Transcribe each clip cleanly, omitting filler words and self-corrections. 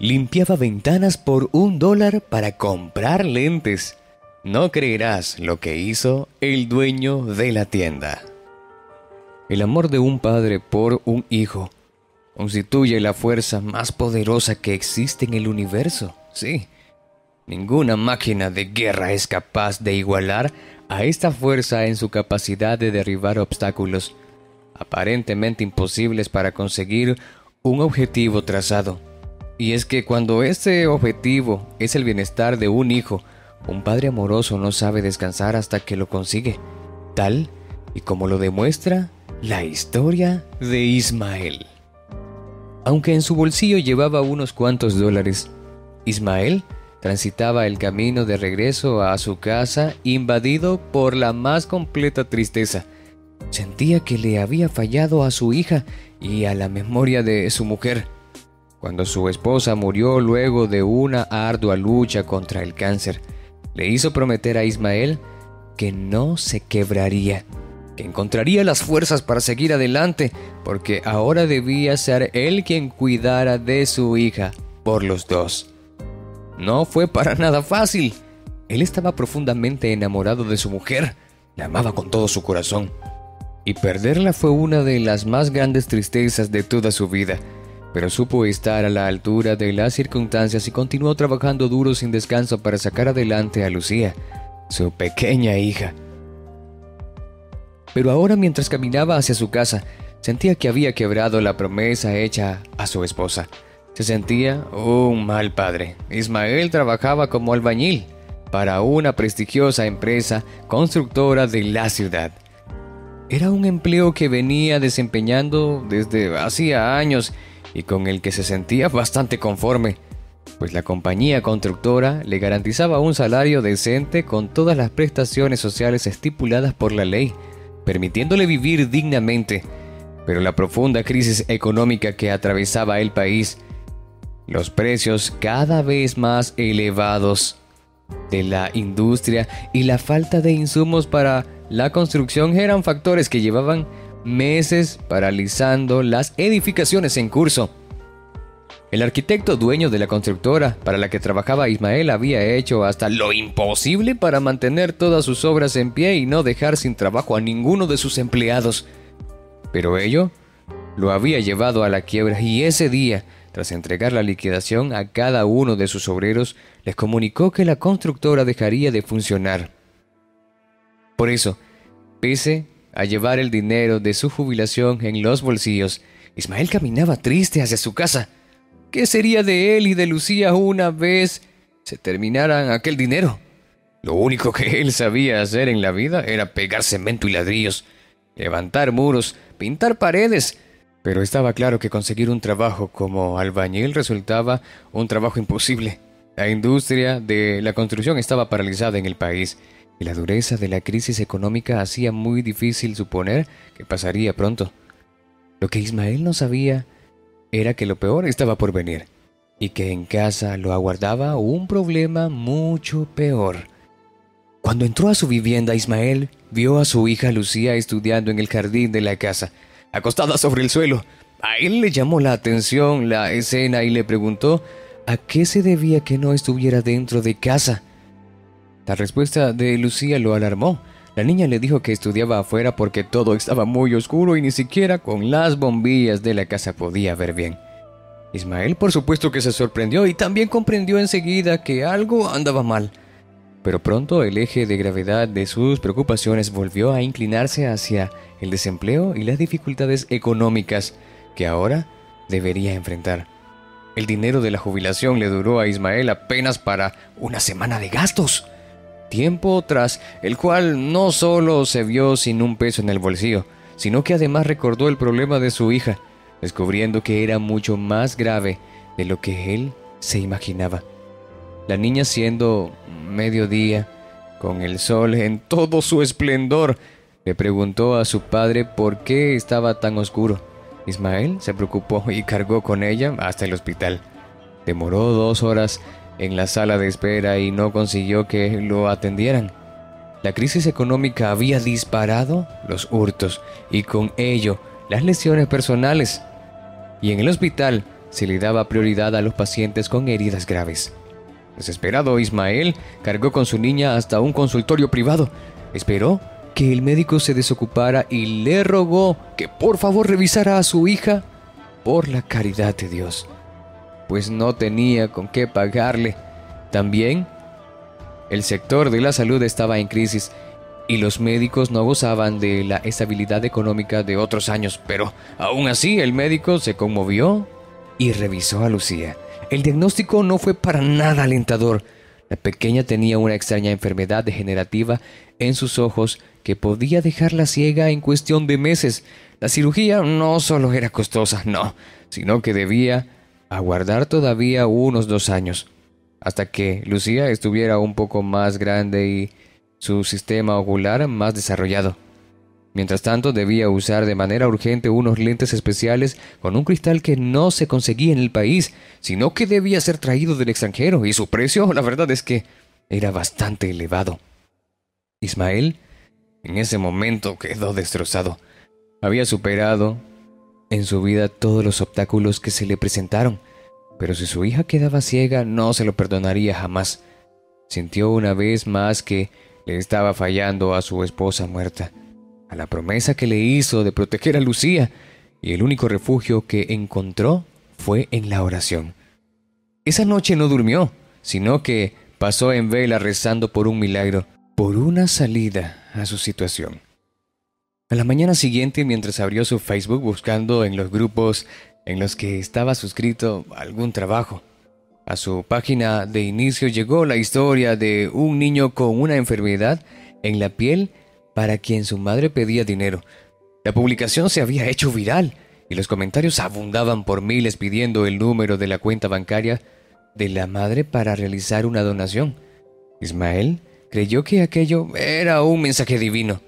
limpiaba ventanas por $1 para comprar lentes. No creerás lo que hizo el dueño de la tienda. El amor de un padre por un hijo constituye la fuerza más poderosa que existe en el universo. Sí, ninguna máquina de guerra es capaz de igualar a esta fuerza en su capacidad de derribar obstáculos aparentemente imposibles para conseguir un objetivo trazado. Y es que cuando este objetivo es el bienestar de un hijo, un padre amoroso no sabe descansar hasta que lo consigue, tal y como lo demuestra la historia de Ismael. Aunque en su bolsillo llevaba unos cuantos dólares, Ismael transitaba el camino de regreso a su casa invadido por la más completa tristeza. Sentía que le había fallado a su hija y a la memoria de su mujer. Cuando su esposa murió luego de una ardua lucha contra el cáncer, le hizo prometer a Ismael que no se quebraría, que encontraría las fuerzas para seguir adelante, porque ahora debía ser él quien cuidara de su hija por los dos. No fue para nada fácil. Él estaba profundamente enamorado de su mujer, la amaba con todo su corazón, y perderla fue una de las más grandes tristezas de toda su vida. Pero supo estar a la altura de las circunstancias y continuó trabajando duro sin descanso para sacar adelante a Lucía, su pequeña hija. Pero ahora, mientras caminaba hacia su casa, sentía que había quebrado la promesa hecha a su esposa. Se sentía un mal padre. Ismael trabajaba como albañil para una prestigiosa empresa constructora de la ciudad. Era un empleo que venía desempeñando desde hacía años y con el que se sentía bastante conforme, pues la compañía constructora le garantizaba un salario decente con todas las prestaciones sociales estipuladas por la ley, permitiéndole vivir dignamente. Pero la profunda crisis económica que atravesaba el país, los precios cada vez más elevados de la industria y la falta de insumos para la construcción eran factores que llevaban meses paralizando las edificaciones en curso. El arquitecto dueño de la constructora para la que trabajaba Ismael había hecho hasta lo imposible para mantener todas sus obras en pie y no dejar sin trabajo a ninguno de sus empleados. Pero ello lo había llevado a la quiebra y ese día, tras entregar la liquidación a cada uno de sus obreros, les comunicó que la constructora dejaría de funcionar. Por eso, pese a llevar el dinero de su jubilación en los bolsillos, Ismael caminaba triste hacia su casa. ¿Qué sería de él y de Lucía una vez se terminaran aquel dinero? Lo único que él sabía hacer en la vida era pegar cemento y ladrillos, levantar muros, pintar paredes. Pero estaba claro que conseguir un trabajo como albañil resultaba un trabajo imposible. La industria de la construcción estaba paralizada en el país y la dureza de la crisis económica hacía muy difícil suponer que pasaría pronto. Lo que Ismael no sabía era que lo peor estaba por venir y que en casa lo aguardaba un problema mucho peor. Cuando entró a su vivienda, Ismael vio a su hija Lucía estudiando en el jardín de la casa, acostada sobre el suelo. A él le llamó la atención la escena y le preguntó a qué se debía que no estuviera dentro de casa. La respuesta de Lucía lo alarmó. La niña le dijo que estudiaba afuera porque todo estaba muy oscuro y ni siquiera con las bombillas de la casa podía ver bien. Ismael, por supuesto que se sorprendió y también comprendió enseguida que algo andaba mal. Pero pronto el eje de gravedad de sus preocupaciones volvió a inclinarse hacia el desempleo y las dificultades económicas que ahora debería enfrentar. El dinero de la jubilación le duró a Ismael apenas para una semana de gastos, tiempo tras el cual no solo se vio sin un peso en el bolsillo, sino que además recordó el problema de su hija, descubriendo que era mucho más grave de lo que él se imaginaba. La niña, siendo mediodía, con el sol en todo su esplendor, le preguntó a su padre por qué estaba tan oscuro. Ismael se preocupó y cargó con ella hasta el hospital. Demoró 2 horas en la sala de espera y no consiguió que lo atendieran. La crisis económica había disparado los hurtos y con ello las lesiones personales. Y en el hospital se le daba prioridad a los pacientes con heridas graves. Desesperado, Ismael cargó con su niña hasta un consultorio privado. Esperó que el médico se desocupara y le rogó que por favor revisara a su hija por la caridad de Dios, pues no tenía con qué pagarle. También el sector de la salud estaba en crisis y los médicos no gozaban de la estabilidad económica de otros años, pero aún así el médico se conmovió y revisó a Lucía. El diagnóstico no fue para nada alentador. La pequeña tenía una extraña enfermedad degenerativa en sus ojos que podía dejarla ciega en cuestión de meses. La cirugía no solo era costosa, no, sino que debía aguardar todavía unos 2 años, hasta que Lucía estuviera un poco más grande y su sistema ocular más desarrollado. Mientras tanto, debía usar de manera urgente unos lentes especiales con un cristal que no se conseguía en el país, sino que debía ser traído del extranjero, y su precio, la verdad es que era bastante elevado. Ismael, en ese momento, quedó destrozado. Había superado en su vida todos los obstáculos que se le presentaron, pero si su hija quedaba ciega, no se lo perdonaría jamás. Sintió una vez más que le estaba fallando a su esposa muerta, a la promesa que le hizo de proteger a Lucía, y el único refugio que encontró fue en la oración. Esa noche no durmió, sino que pasó en vela rezando por un milagro, por una salida a su situación. A la mañana siguiente, mientras abrió su Facebook buscando en los grupos en los que estaba suscrito algún trabajo, a su página de inicio llegó la historia de un niño con una enfermedad en la piel para quien su madre pedía dinero. La publicación se había hecho viral y los comentarios abundaban por miles pidiendo el número de la cuenta bancaria de la madre para realizar una donación. Ismael creyó que aquello era un mensaje divino,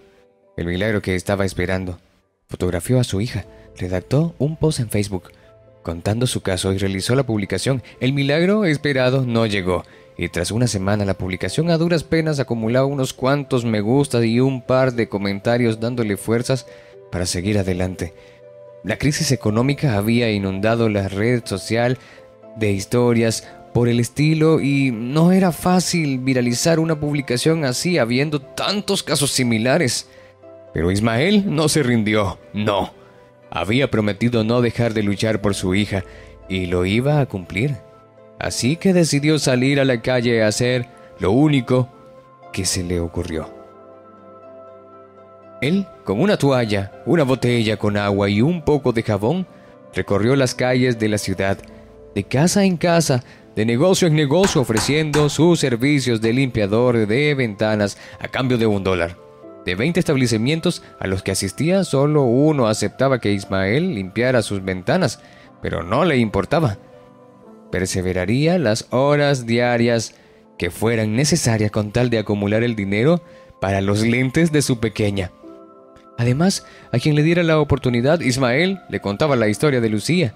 el milagro que estaba esperando. Fotografió a su hija, redactó un post en Facebook contando su caso y realizó la publicación. El milagro esperado no llegó, y tras una semana la publicación a duras penas acumulaba unos cuantos me gusta y un par de comentarios dándole fuerzas para seguir adelante. La crisis económica había inundado la red social de historias por el estilo y no era fácil viralizar una publicación así habiendo tantos casos similares. Pero Ismael no se rindió, no. Había prometido no dejar de luchar por su hija y lo iba a cumplir. Así que decidió salir a la calle a hacer lo único que se le ocurrió. Él, con una toalla, una botella con agua y un poco de jabón, recorrió las calles de la ciudad, de casa en casa, de negocio en negocio, ofreciendo sus servicios de limpiador de ventanas a cambio de $1. De 20 establecimientos a los que asistía, solo uno aceptaba que Ismael limpiara sus ventanas, pero no le importaba. Perseveraría las horas diarias que fueran necesarias con tal de acumular el dinero para los lentes de su pequeña. Además, a quien le diera la oportunidad, Ismael le contaba la historia de Lucía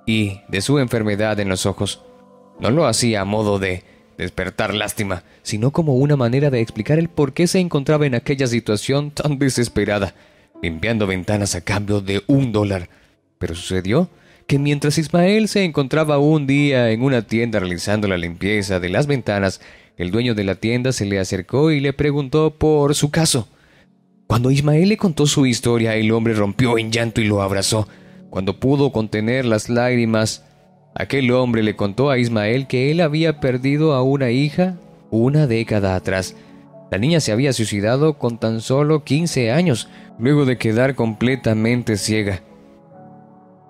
y de su enfermedad en los ojos. No lo hacía a modo de despertar lástima, sino como una manera de explicar el por qué se encontraba en aquella situación tan desesperada, limpiando ventanas a cambio de $1. Pero sucedió que mientras Ismael se encontraba un día en una tienda realizando la limpieza de las ventanas, el dueño de la tienda se le acercó y le preguntó por su caso. Cuando Ismael le contó su historia, el hombre rompió en llanto y lo abrazó. Cuando pudo contener las lágrimas, aquel hombre le contó a Ismael que él había perdido a una hija una década atrás. La niña se había suicidado con tan solo 15 años, luego de quedar completamente ciega.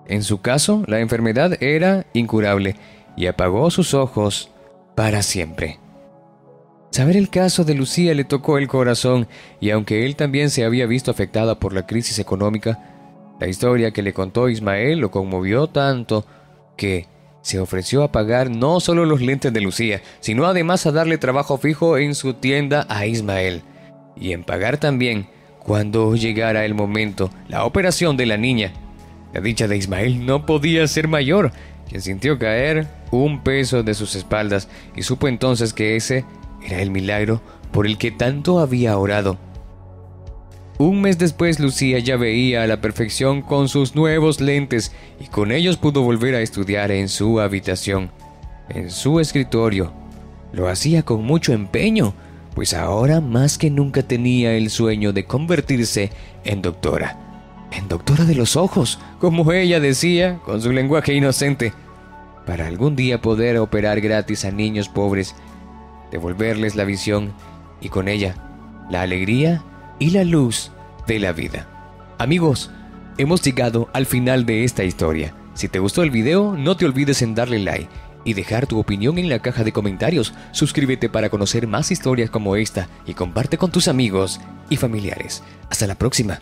En su caso, la enfermedad era incurable y apagó sus ojos para siempre. Saber el caso de Lucía le tocó el corazón, y aunque él también se había visto afectada por la crisis económica, la historia que le contó Ismael lo conmovió tanto que se ofreció a pagar no solo los lentes de Lucía, sino además a darle trabajo fijo en su tienda a Ismael, y en pagar también, cuando llegara el momento, la operación de la niña. La dicha de Ismael no podía ser mayor, quien sintió caer un peso de sus espaldas y supo entonces que ese era el milagro por el que tanto había orado. Un mes después, Lucía ya veía a la perfección con sus nuevos lentes y con ellos pudo volver a estudiar en su habitación, en su escritorio. Lo hacía con mucho empeño, pues ahora más que nunca tenía el sueño de convertirse en doctora de los ojos, como ella decía con su lenguaje inocente, para algún día poder operar gratis a niños pobres, devolverles la visión y con ella la alegría y la luz de la vida. Amigos, hemos llegado al final de esta historia. Si te gustó el video, no te olvides en darle like y dejar tu opinión en la caja de comentarios. Suscríbete para conocer más historias como esta y comparte con tus amigos y familiares. Hasta la próxima.